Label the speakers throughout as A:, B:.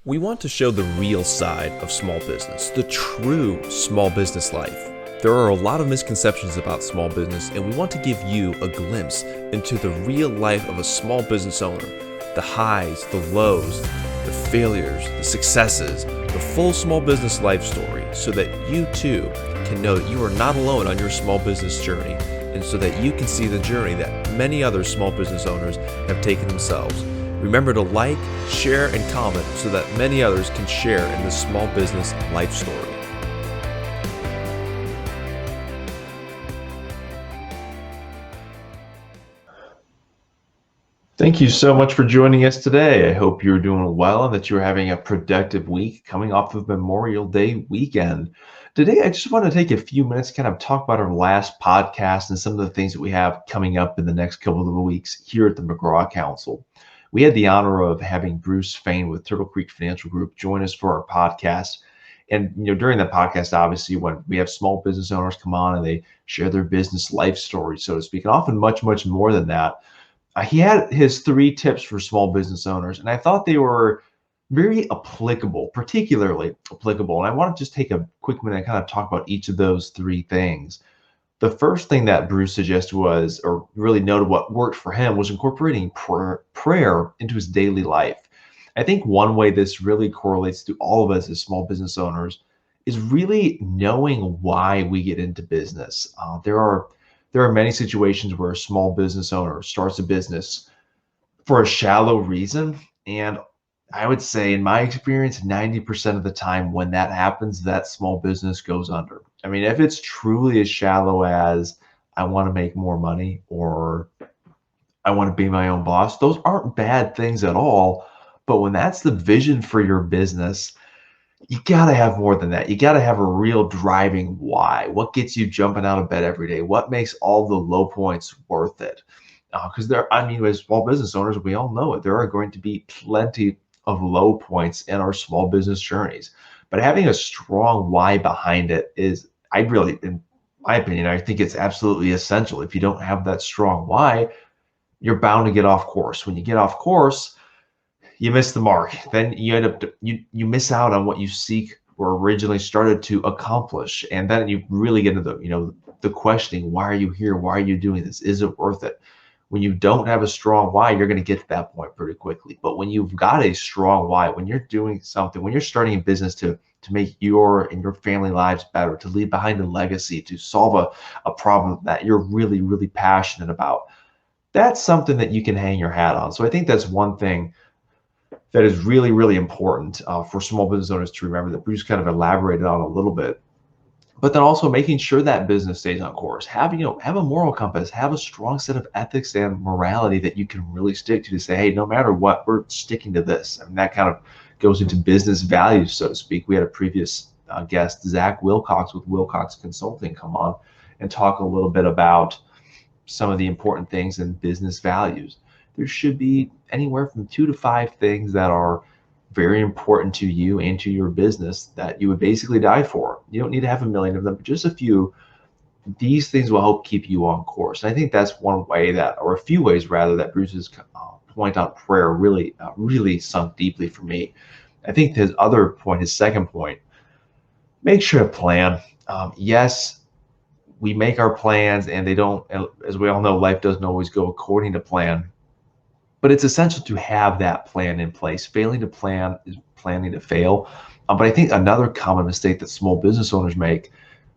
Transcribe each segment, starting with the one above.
A: We want to show the real side of small business, the true small business life. There are a lot of misconceptions about small business, and we want to give you a glimpse into the real life of a small business owner. The highs, the lows, the failures, the successes, the full small business life story, so that you too can know that you are not alone on your small business journey, and so that you can see the journey that many other small business owners have taken themselves. Remember to like, share, and comment so that many others can share in this small business life story.
B: Thank you so much for joining us today. I hope you're doing well and that you're having a productive week coming off of Memorial Day weekend. Today, I just want to take a few minutes to kind of talk about our last podcast and some of the things that we have coming up in the next couple of weeks here at the McGraw Council. We had the honor of having Bruce Fain with Turtle Creek Financial Group join us for our podcast. And during that podcast, obviously, when we have small business owners come on and they share their business life story, so to speak, and often much, much more than that. He had his 3 tips for small business owners, and I thought they were very applicable, particularly applicable. And I want to just take a quick minute and kind of talk about each of those 3 things. The first thing that Bruce suggested was, or really noted what worked for him, was incorporating prayer into his daily life. I think one way this really correlates to all of us as small business owners is really knowing why we get into business. There are many situations where a small business owner starts a business for a shallow reason. And I would say, in my experience, 90% of the time when that happens, that small business goes under. I mean, if it's truly as shallow as I want to make more money or I want to be my own boss, those aren't bad things at all. But when that's the vision for your business, you got to have more than that. You got to have a real driving why. What gets you jumping out of bed every day? What makes all the low points worth it? Because as small business owners, we all know it. There are going to be plenty of low points in our small business journeys. But having a strong why behind it is, in my opinion, I think it's absolutely essential. If you don't have that strong why, you're bound to get off course. When you get off course, you miss the mark. Then you end up you miss out on what you seek or originally started to accomplish, and then you really get into the questioning: why are you here? Why are you doing this? Is it worth it? When you don't have a strong why, you're going to get to that point pretty quickly. But when you've got a strong why, when you're doing something, when you're starting a business to make your and your family lives better, to leave behind a legacy, to solve a problem that you're really, really passionate about, that's something that you can hang your hat on. So I think that's one thing that is really, really important for small business owners to remember, that Bruce kind of elaborated on a little bit. But then also making sure that business stays on course. Have a moral compass, have a strong set of ethics and morality that you can really stick to say, hey, no matter what, we're sticking to this. I mean, that kind of goes into business values, so to speak. We had a previous guest, Zach Wilcox with Wilcox Consulting, come on and talk a little bit about some of the important things in business values. There should be anywhere from 2 to 5 things that are very important to you and to your business that you would basically die for. You don't need to have a million of them, but just a few. These things will help keep you on course. And I think that's one way or a few ways rather, that Bruce's point on prayer really sunk deeply for me. I think his second point, make sure to plan. Yes, we make our plans and they don't, as we all know, life doesn't always go according to plan. But it's essential to have that plan in place. Failing to plan is planning to fail. But I think another common mistake that small business owners make,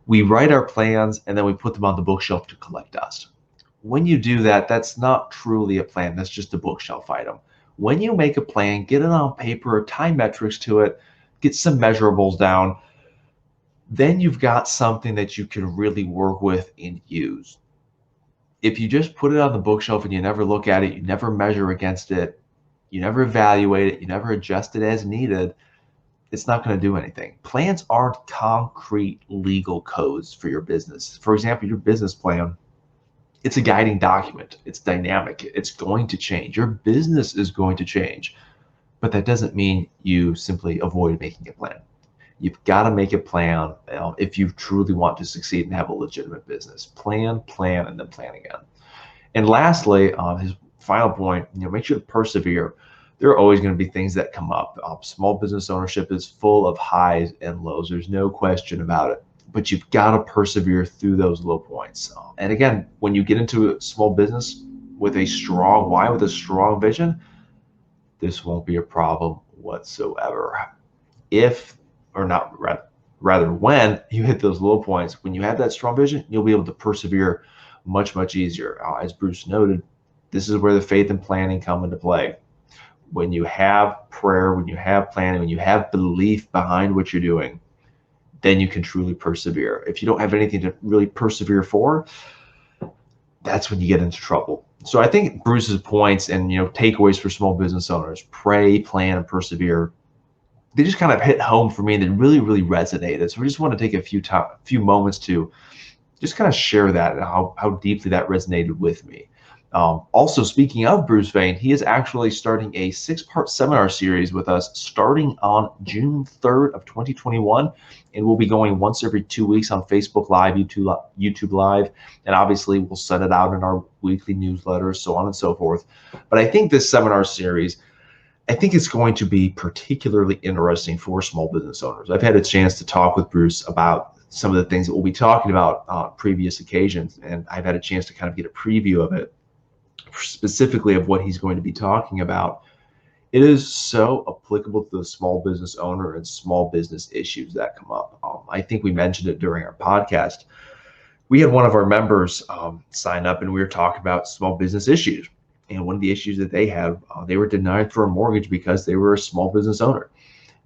B: we write our plans and then we put them on the bookshelf to collect dust. When you do that, that's not truly a plan. That's just a bookshelf item. When you make a plan, get it on paper, tie metrics to it, get some measurables down, then you've got something that you can really work with and use. If you just put it on the bookshelf and you never look at it, you never measure against it, you never evaluate it, you never adjust it as needed, it's not going to do anything. Plans aren't concrete legal codes for your business. For example, your business plan, it's a guiding document. It's dynamic. It's going to change. Your business is going to change. But that doesn't mean you simply avoid making a plan. You've got to make a plan if you truly want to succeed and have a legitimate business. Plan, and then plan again. And lastly, his final point, make sure to persevere. There are always going to be things that come up. Small business ownership is full of highs and lows. There's no question about it. But you've got to persevere through those low points. And again, when you get into a small business with a strong why, with a strong vision, this won't be a problem whatsoever. If, or not, rather, when you hit those low points, when you have that strong vision, you'll be able to persevere much, much easier. As Bruce noted, this is where the faith and planning come into play. When you have prayer, when you have planning, when you have belief behind what you're doing, then you can truly persevere. If you don't have anything to really persevere for, that's when you get into trouble. So I think Bruce's points and takeaways for small business owners: pray, plan, and persevere, they just kind of hit home for me, and they really, really resonated. So we just want to take a few moments to just kind of share that and how deeply that resonated with me. Also, speaking of Bruce Vane, he is actually starting a 6-part seminar series with us starting on June 3rd of 2021. And we'll be going once every 2 weeks on Facebook Live, YouTube Live, and obviously we'll send it out in our weekly newsletters, so on and so forth. But I think this seminar series, I think it's going to be particularly interesting for small business owners. I've had a chance to talk with Bruce about some of the things that we'll be talking about on previous occasions, and I've had a chance to kind of get a preview of it, specifically of what he's going to be talking about. It is so applicable to the small business owner and small business issues that come up. I think we mentioned it during our podcast. We had one of our members sign up, and we were talking about small business issues. And one of the issues that they had, they were denied for a mortgage because they were a small business owner.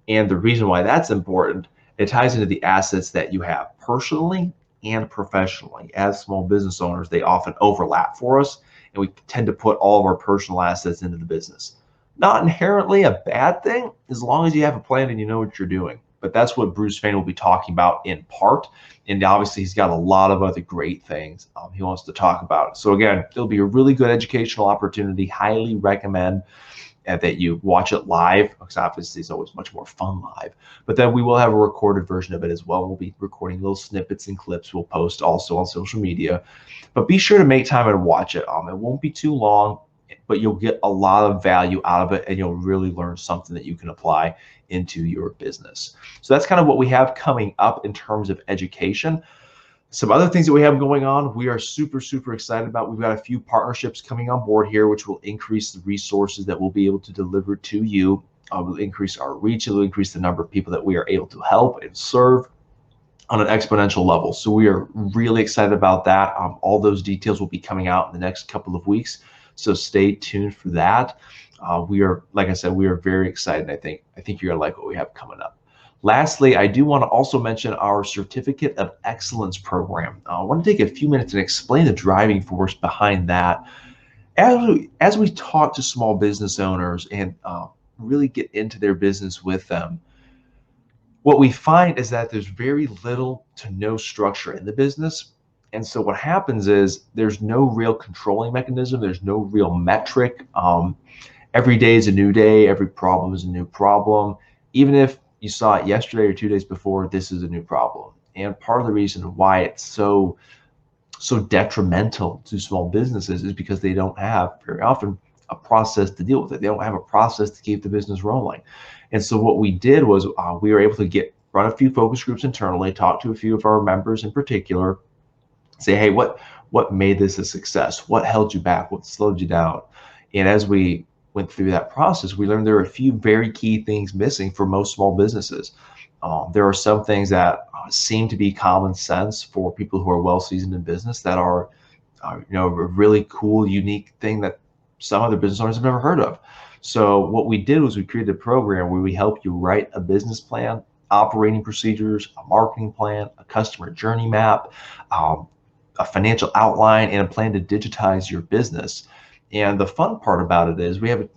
B: And the reason why that's important, it ties into the assets that you have personally and professionally. As small business owners, they often overlap for us, and we tend to put all of our personal assets into the business. Not inherently a bad thing, as long as you have a plan and you know what you're doing. But that's what Bruce Vane will be talking about in part. And obviously, he's got a lot of other great things he wants to talk about. So again, it'll be a really good educational opportunity. Highly recommend that you watch it live, because obviously it's always much more fun live. But then we will have a recorded version of it as well. We'll be recording little snippets and clips we'll post also on social media. But be sure to make time and watch it. It won't be too long, but you'll get a lot of value out of it, and you'll really learn something that you can apply into your business. So that's kind of what we have coming up in terms of education. Some other things that we have going on, we are super, super excited about. We've got a few partnerships coming on board here, which will increase the resources that we'll be able to deliver to you. Will increase our reach. It will increase the number of people that we are able to help and serve on an exponential level. So we are really excited about that. All those details will be coming out in the next couple of weeks. So stay tuned for that. We are, like I said, we are very excited. I think you're gonna like what we have coming up. Lastly, I do want to also mention our Certificate of Excellence program. I want to take a few minutes and explain the driving force behind that. As we talk to small business owners and really get into their business with them, what we find is that there's very little to no structure in the business. And so what happens is there's no real controlling mechanism. There's no real metric. Every day is a new day. Every problem is a new problem. Even if you saw it yesterday or 2 days before, this is a new problem. And part of the reason why it's so detrimental to small businesses is because they don't have very often a process to deal with it. They don't have a process to keep the business rolling. And so what we did was we were able to run a few focus groups internally, talk to a few of our members in particular, say, hey, what made this a success? What held you back? What slowed you down? And as we went through that process, we learned there are a few very key things missing for most small businesses. There are some things that seem to be common sense for people who are well seasoned in business that are, a really cool, unique thing that some other business owners have never heard of. So what we did was we created a program where we help you write a business plan, operating procedures, a marketing plan, a customer journey map, a financial outline, and a plan to digitize your business. And the fun part about it is we have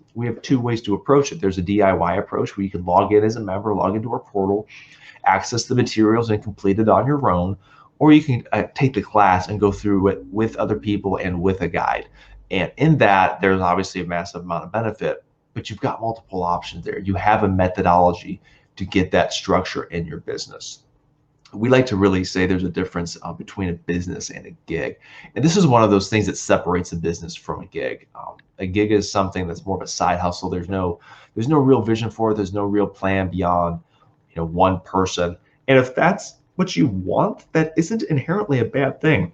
B: 2 ways to approach it. There's a DIY approach where you can log in as a member, log into our portal, access the materials and complete it on your own, or you can take the class and go through it with other people and with a guide. And in that, there's obviously a massive amount of benefit, but you've got multiple options there. You have a methodology to get that structure in your business. We like to really say there's a difference between a business and a gig. And this is one of those things that separates a business from a gig. A gig is something that's more of a side hustle. There's no real vision for it. There's no real plan beyond, one person. And if that's what you want, that isn't inherently a bad thing.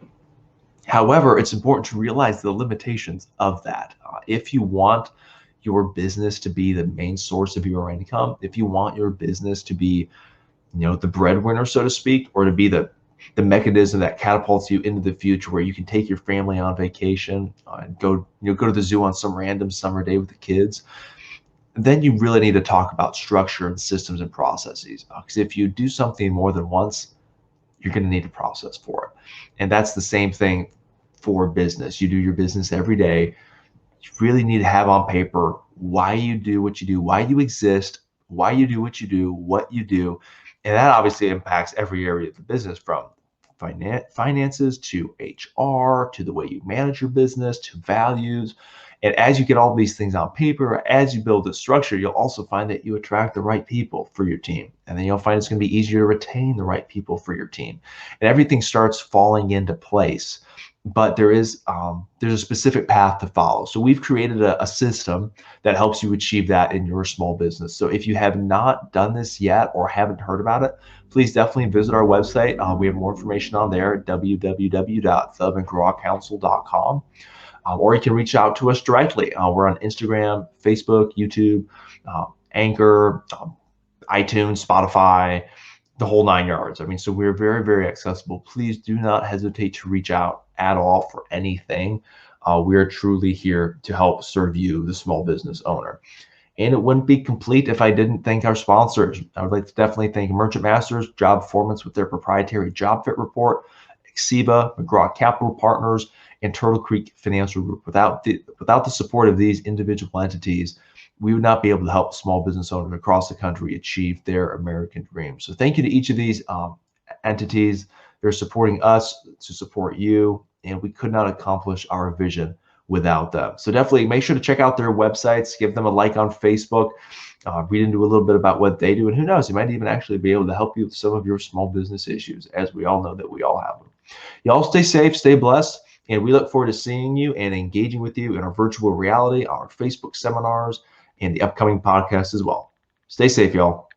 B: However, it's important to realize the limitations of that. If you want your business to be the main source of your income, if you want your business to be, the breadwinner, so to speak, or to be the mechanism that catapults you into the future where you can take your family on vacation and go to the zoo on some random summer day with the kids, then you really need to talk about structure and systems and processes. Because if you do something more than once, you're going to need a process for it. And that's the same thing for business. You do your business every day. You really need to have on paper why you do what you do, why you exist, why you do what you do, what you do. And that obviously impacts every area of the business, from finances to HR to the way you manage your business to values. And as you get all these things on paper, as you build the structure, you'll also find that you attract the right people for your team. And then you'll find it's going to be easier to retain the right people for your team. And everything starts falling into place. But there's a specific path to follow. So we've created a system that helps you achieve that in your small business. So if you have not done this yet or haven't heard about it, please definitely visit our website. We have more information on there at www.themcgrawcouncil.com. Or you can reach out to us directly. We're on Instagram, Facebook, YouTube, Anchor, iTunes, Spotify, the whole 9 yards. I mean, so we're very, very accessible. Please do not hesitate to reach out at all for anything. We are truly here to help serve you, the small business owner. And it wouldn't be complete if I didn't thank our sponsors. I would like to definitely thank Merchant Masters, Job Performance with their proprietary Job Fit Report, Exeba, McGraw Capital Partners, and Turtle Creek Financial Group. Without the support of these individual entities, we would not be able to help small business owners across the country achieve their American dream. So thank you to each of these entities. They're supporting us to support you, and we could not accomplish our vision without them. So definitely make sure to check out their websites, give them a like on Facebook, read into a little bit about what they do, and who knows, you might even actually be able to help you with some of your small business issues, as we all know that we all have them. Y'all stay safe, stay blessed, and we look forward to seeing you and engaging with you in our virtual reality, our Facebook seminars, and the upcoming podcast as well. Stay safe, y'all.